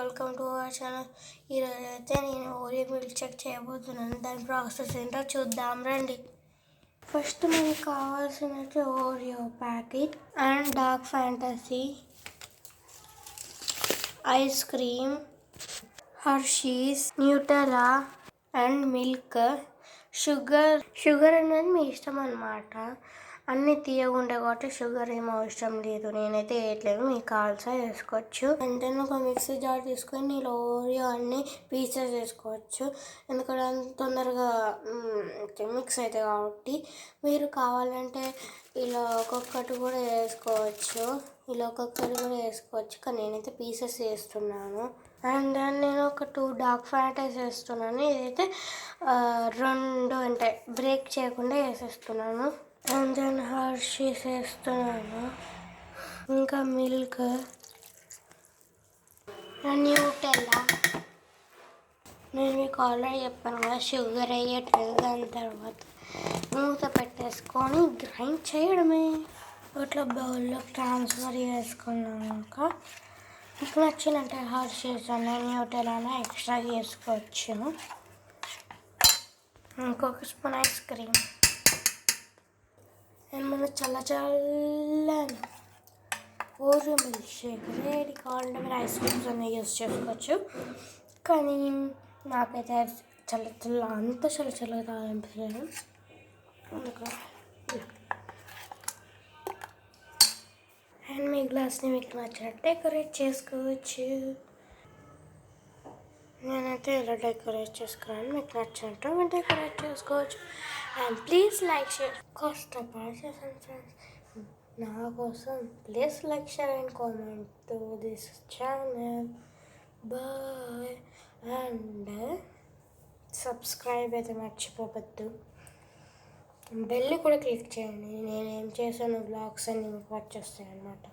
Welcome to our channel. ఈరోజు అయితే నేను ఓరియో మిల్క్ షేక్ చేయబోతున్నాను. దాని ప్రాసెస్ ఏంటో చూద్దాం రండి. ఫస్ట్ మనకు కావాల్సినట్టు Oreo packet and dark fantasy, ice cream, Hershey's, Nutella and milk, sugar అనేది మీ ఇష్టం అన్నమాట. అన్నీ తీయగా ఉండే కాబట్టి షుగర్ ఏం అవసరం లేదు. నేనైతే వేయట్లేదు, మీకు కావాల్సా వేసుకోవచ్చు. అంటే ఒక మిక్సీ జార్ తీసుకొని నేను ఓరియో అన్ని పీసెస్ వేసుకోవచ్చు, ఎందుకంటే తొందరగా మిక్స్ అవుతాయి కాబట్టి. మీరు కావాలంటే ఇలా ఒక్కొక్కటి కూడా వేసుకోవచ్చు, కానీ నేనైతే పీసెస్ వేస్తున్నాను. అండ్ దెన్ నేను ఒక 2 డార్క్ ఫ్యాంటసీ వేస్తున్నాను. ఇదైతే 2 అంటే బ్రేక్ చేయకుండా వేసేస్తున్నాను. అండ్ దెన్ హర్షీస్ వేస్తున్నాను, ఇంకా మిల్క్ అండ్ న్యూటెలా. నేను మీకు ఆల్రెడీ చెప్పాను కదా, షుగర్ వేయట్లేదు. దాని తర్వాత మూత పెట్టేసుకొని గ్రైండ్ చేయడమే. ఇట్లా బౌల్లో ట్రాన్స్ఫర్ చేసుకున్నాక మీకు నచ్చినట్టే హర్షీస్ అన్న న్యూటెలా ఎక్స్ట్రా చేసుకోవచ్చు. ఇంకొక స్పూన్ ఐస్ క్రీమ్ అండ్ మన చల్లని ఓరియో మిల్క్ షేక్ రెడీ. కావాలంటే మీరు ఐస్ క్రీమ్స్ అన్నీ యూస్ చేసుకోవచ్చు, కానీ నాకైతే అంత చల్లగా తాగాలనిపించలేదు. అండ్ మీ గ్లాస్ని మీకు నచ్చినట్టు డెకరేట్ చేసుకోవచ్చు. నేనైతే ఇలా డెకరేట్ చేసుకున్నాను, మీకు నచ్చినట్టు మీరు డెకరేట్ చేసుకోవచ్చు. And please like share. కష్టపడి చేశాను ఫ్రెండ్స్ నా కోసం. Please like share and comment to this channel. Bye. And subscribe అయితే మర్చిపోవద్దు. బెల్ కూడా క్లిక్ చేయండి. నేనేం చేశాను వ్లాగ్స్ అన్నీ మీకు వచ్చేస్తాయి అన్నమాట.